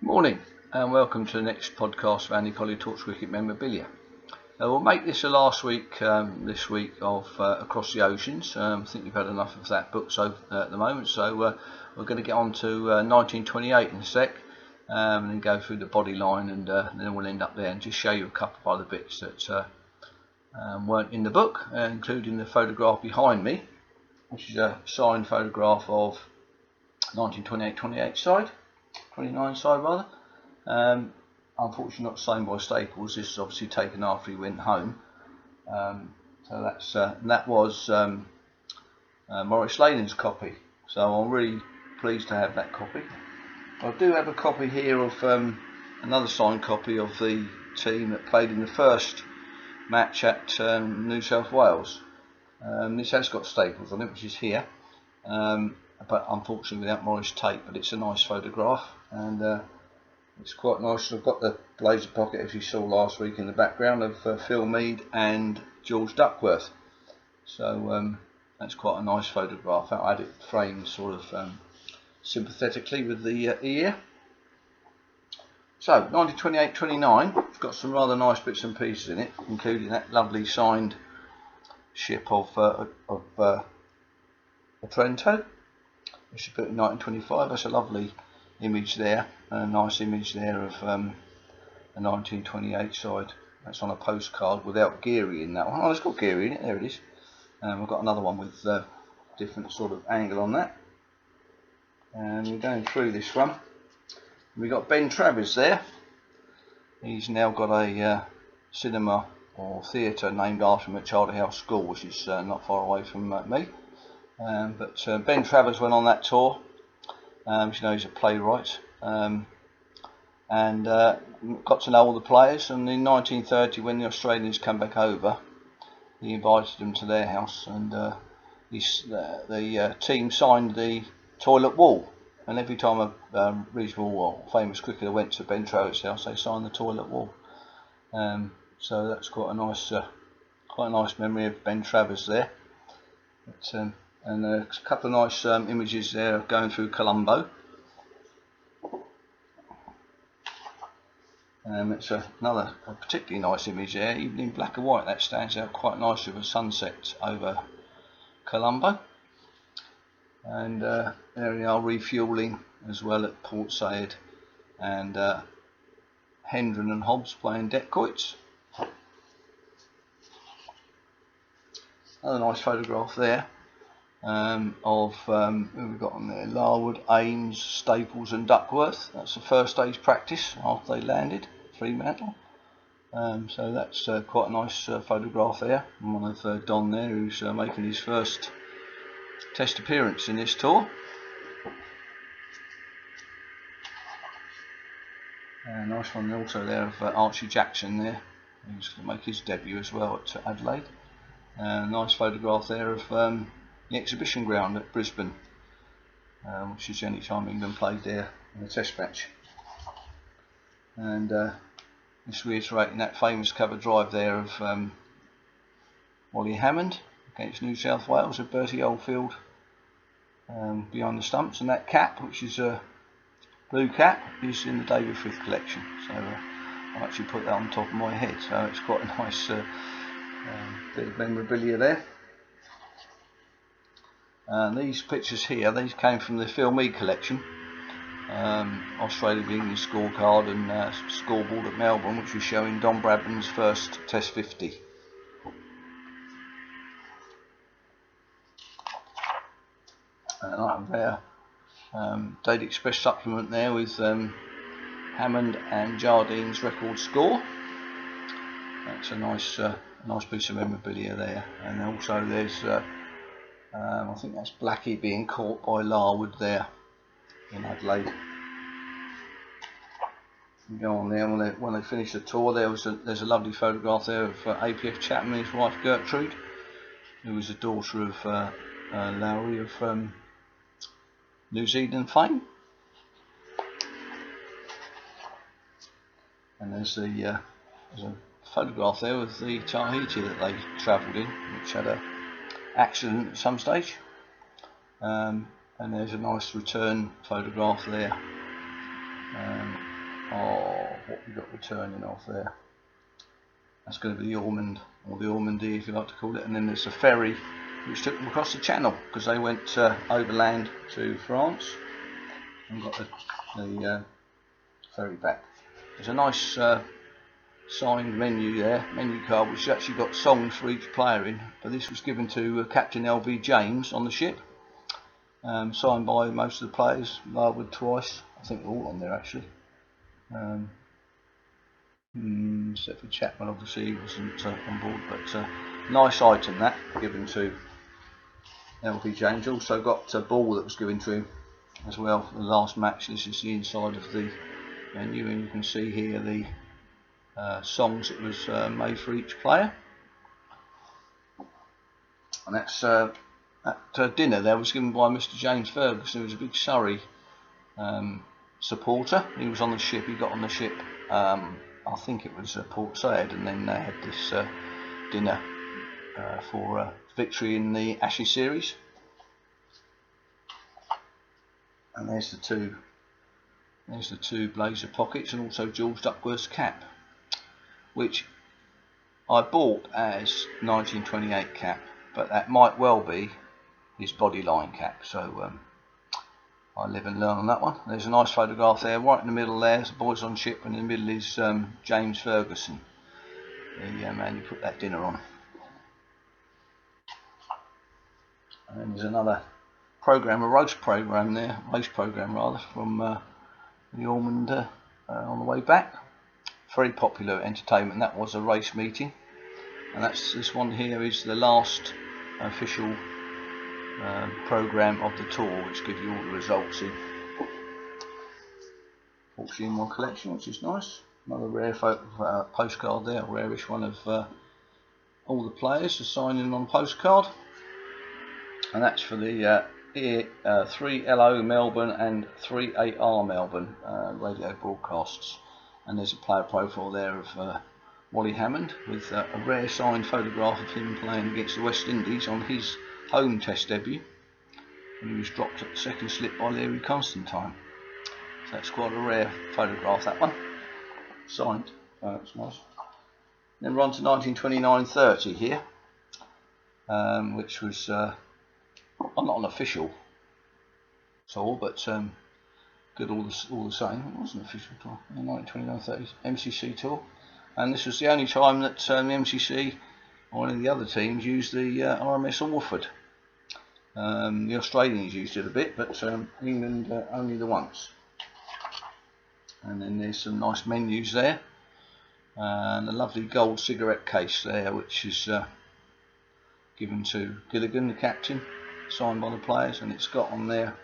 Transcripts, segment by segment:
Morning and welcome to the next podcast of Andy Collier-talks cricket memorabilia. We'll make this the last week this week of Across the Oceans. I think we've had enough of that book at the moment, so we're going to get on to 1928 in a sec and then go through the body line, and then we'll end up there and just show you a couple of other bits that weren't in the book, including the photograph behind me, which is a signed photograph of 1928 side. 29 side rather. Unfortunately not signed by Staples. This is obviously taken after he went home. So that was Maurice Lane's copy. So I'm really pleased to have that copy. I do have a copy here of another signed copy of the team that played in the first match at New South Wales. This has got Staples on it, which is here. But unfortunately without Morris tape, but it's a nice photograph, and it's quite nice. I've got the blazer pocket, as you saw last week, in the background of Phil Mead and George Duckworth, so that's quite a nice photograph. I had it framed sort of sympathetically with the ear. So 1928-29, it's got some rather nice bits and pieces in it, including that lovely signed ship of Trento, which is put in 1925. That's a lovely image there, and a nice image there of a 1928 side. That's on a postcard without Geary in that one. Oh, it's got Geary in it, there it is. We've got another one with different sort of angle on that. And we're going through this one. We've got Ben Travers there. He's now got a cinema or theatre named after him at Charterhouse School, which is not far away from me. But Ben Travers went on that tour. You know, he's a playwright, and got to know all the players. And in 1930, when the Australians come back over, he invited them to their house, and the team signed the toilet wall. And every time a regional or famous cricketer went to Ben Travers' house, they signed the toilet wall. So that's quite a nice memory of Ben Travers there. But, and a couple of nice images there of going through Colombo. It's another particularly nice image there, even in black and white. That stands out quite nicely with a sunset over Colombo. And there we are, refuelling as well at Port Said, and Hendren and Hobbs playing deckquoits. Another nice photograph there. Of who we've got on there: Larwood, Ames, Staples and Duckworth. That's the first day's practice after they landed Fremantle. So that's quite a nice photograph there. One of Don there, who's making his first test appearance in this tour. Nice one also there of Archie Jackson there, who's going to make his debut as well at Adelaide. Nice photograph there of the exhibition ground at Brisbane, which is the only time England played there in a test match. And just reiterating that famous cover drive there of Wally Hammond against New South Wales, with Bertie Oldfield behind the stumps, and that cap, which is a blue cap, is in the David Frith collection. So I actually put that on top of my head, so it's quite a nice bit of memorabilia there. These pictures here, these came from the Phil Mead collection, Australia being the scorecard and scoreboard at Melbourne, which was showing Don Bradman's first Test 50. Right there, Daily Express supplement there with Hammond and Jardine's record score. That's a nice piece of memorabilia there. And also there's I think that's Blackie being caught by Larwood there in Adelaide. You go on there when they finish the tour. There's a lovely photograph there of APF Chapman and his wife Gertrude, who was a daughter of Lowry of New Zealand fame. And there's a photograph there of the Tahiti that they travelled in, which had a accident at some stage, and there's a nice return photograph there Oh, what we got returning off there? That's going to be the Ormond, or the Ormandy if you like to call it. And then there's a ferry which took them across the channel because they went overland to France and got the ferry back. There's a nice signed menu there, menu card, which has actually got songs for each player in, but this was given to Captain L.B. James on the ship, signed by most of the players, Larwood twice, I think they're all on there actually, except for Chapman, obviously he wasn't on board, but nice item that, given to L.B. James. Also got a ball that was given to him as well for the last match. This is the inside of the menu, and you can see here the songs that was made for each player, and that's that dinner there was given by Mr. James Ferguson, who was a big Surrey supporter. He was on the ship, he got on the ship, I think it was Port Said, and then they had this dinner for victory in the Ashes series. And there's the two blazer pockets, and also George Duckworth's cap, which I bought as 1928 cap, but that might well be his bodyline cap, so I live and learn on that one. There's a nice photograph there, right in the middle there's the boys on ship, and in the middle is James Ferguson, the man who put that dinner on. And then there's another program, a race program from the Ormond on the way back. Very popular entertainment. That was a race meeting, and this one here is the last official program of the tour, which gives you all the results in. Fortunately in my collection, which is nice. Another rare postcard there, a rarish one of all the players are signing on postcard, and that's for the 3LO Melbourne and 3AR Melbourne radio broadcasts. And there's a player profile there of Wally Hammond, with a rare signed photograph of him playing against the West Indies on his home test debut, and he was dropped at the second slip by Larry Constantine. So that's quite a rare photograph, that one, signed. That's nice. Then we're on to 1929-30 here, which was not an official tour, but good all the same. It was an official tour, the 1929-30 MCC tour, and this was the only time that the MCC or any of the other teams used the RMS Orford. The Australians used it a bit, but England only the once. And then there's some nice menus there, and a lovely gold cigarette case there, which is given to Gilligan, the captain, signed by the players, and it's got on there,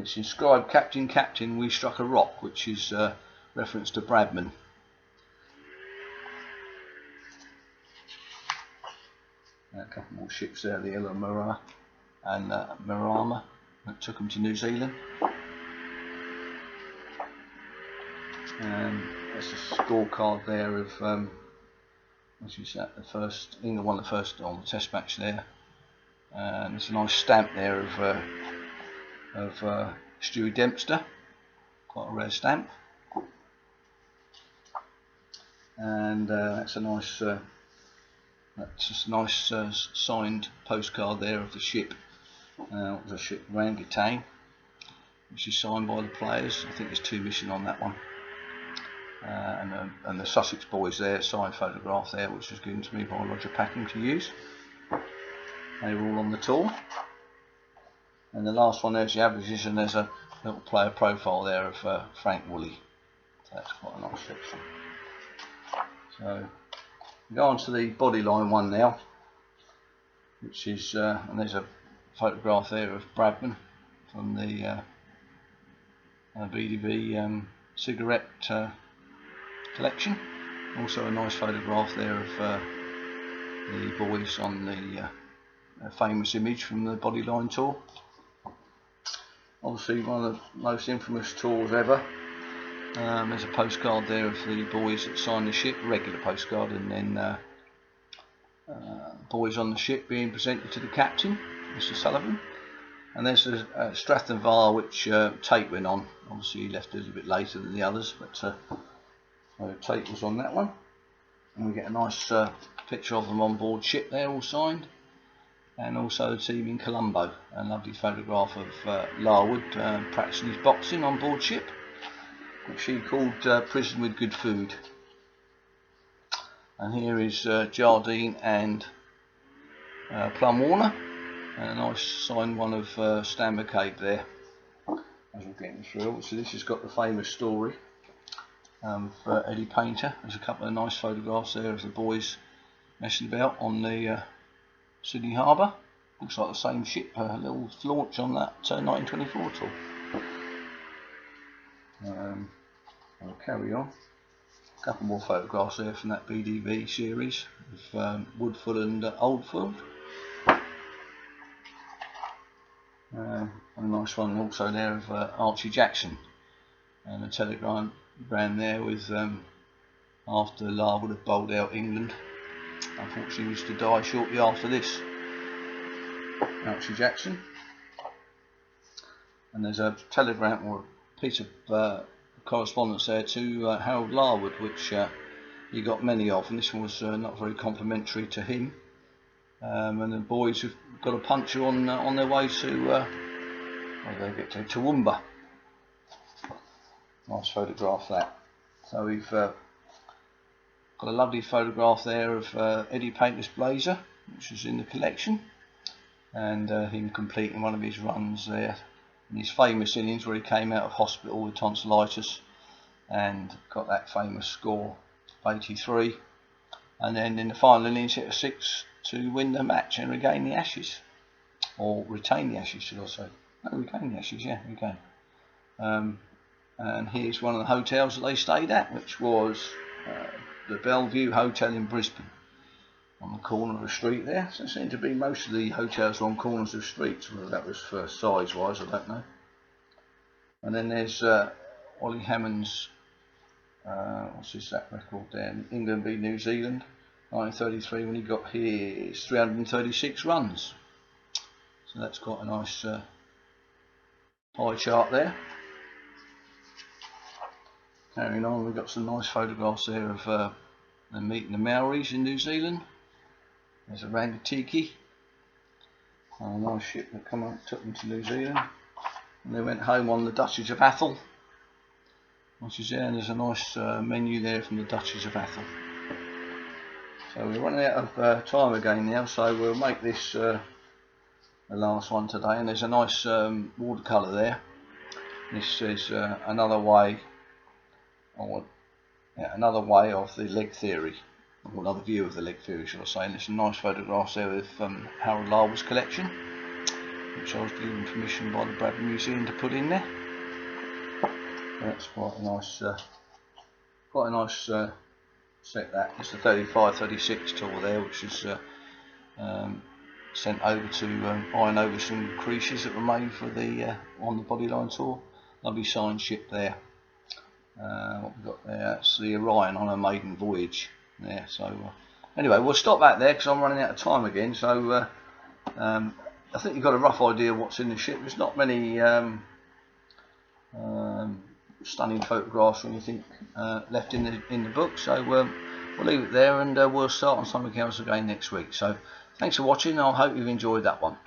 it's inscribed "Captain, Captain, we struck a rock," which is reference to Bradman. A couple more ships there, the Ella and Marama, that took them to New Zealand. And there's a scorecard there of which is at the first, England won the first on the test match there. And there's a nice stamp there of Stewie Dempster, quite a rare stamp. And that's a nice signed postcard there of the ship. The ship Rangitain, which is signed by the players. I think there's two missing on that one. And the Sussex boys there, signed photograph there, which was given to me by Roger Packham to use. They were all on the tour. And the last one there's the averages, and there's a little player profile there of Frank Woolley. So that's quite a nice section. So we go on to the bodyline one now, which is and there's a photograph there of Bradman from the BDV cigarette collection. Also a nice photograph there of the boys on the famous image from the bodyline tour. Obviously one of the most infamous tours ever. There's a postcard there of the boys that signed the ship, regular postcard, and then boys on the ship being presented to the captain, Mr. Sullivan, And there's a Stratton Var which Tate went on. Obviously he left a little bit later than the others, but so Tate was on that one. And we get a nice picture of them on board ship there, all signed. And also the team in Colombo. A lovely photograph of Larwood practicing his boxing on board ship, which he called Prison with Good Food. And here is Jardine and Plum Warner, and a nice signed one of Stan McCabe there as we're getting through. So this has got the famous story of Eddie Painter. There's a couple of nice photographs there of the boys messing about on the Sydney Harbour. Looks like the same ship, a little launch on that 1924 tour. I'll carry on. A couple more photographs there from that BDV series of Woodford and Oldfield. A nice one also there of Archie Jackson, and a telegram there with after Larwood had bowled out England. Unfortunately he was to die shortly after this, Archie Jackson. And there's a telegram or a piece of correspondence there to Harold Larwood, which he got many of, and this one was not very complimentary to him. And the boys have got a puncture on their way to where they get to Toowoomba. Nice photograph that. So we've got a lovely photograph there of Eddie Painter's blazer, which is in the collection, and him completing one of his runs there in his famous innings where he came out of hospital with tonsillitis and got that famous score of 83, and then in the final innings hit a 6 to win the match and regain the Ashes, or retain the Ashes should I say. No, regain the Ashes, yeah, regain. And here's one of the hotels that they stayed at, which was the Bellevue Hotel in Brisbane, on the corner of the street there. So it seemed to be most of the hotels were on corners of streets, whether that was for size wise I don't know. And then there's Ollie Hammond's what's his that record there, England v New Zealand 1933, when he got his 336 runs. So that's quite a nice pie chart there. Carrying on, we've got some nice photographs there of them meeting the Maoris in New Zealand. There's a Rangitiki, a nice ship that come up, took them to New Zealand, and they went home on the Duchess of Athol, which is there, and there's a nice menu there from the Duchess of Athol. So we're running out of time again now, so we'll make this the last one today. And there's a nice watercolour there. This is another way of the leg theory, or another view of the leg theory should I say. And there's some nice photographs there with Harold Larwood's collection, which I was given permission by the Bradley Museum to put in there. That's quite a nice set that. It's the 35-36 tour there, which is sent over to iron over some creases that were made for the on the Bodyline tour. Lovely signed ship there. What we've got there, that's the Orion on a maiden voyage there. So anyway, we'll stop that there because I'm running out of time again. So I think you've got a rough idea of what's in the ship. There's not many stunning photographs or anything left in the book, so we'll leave it there, and we'll start on something else again next week. So thanks for watching. I hope you've enjoyed that one.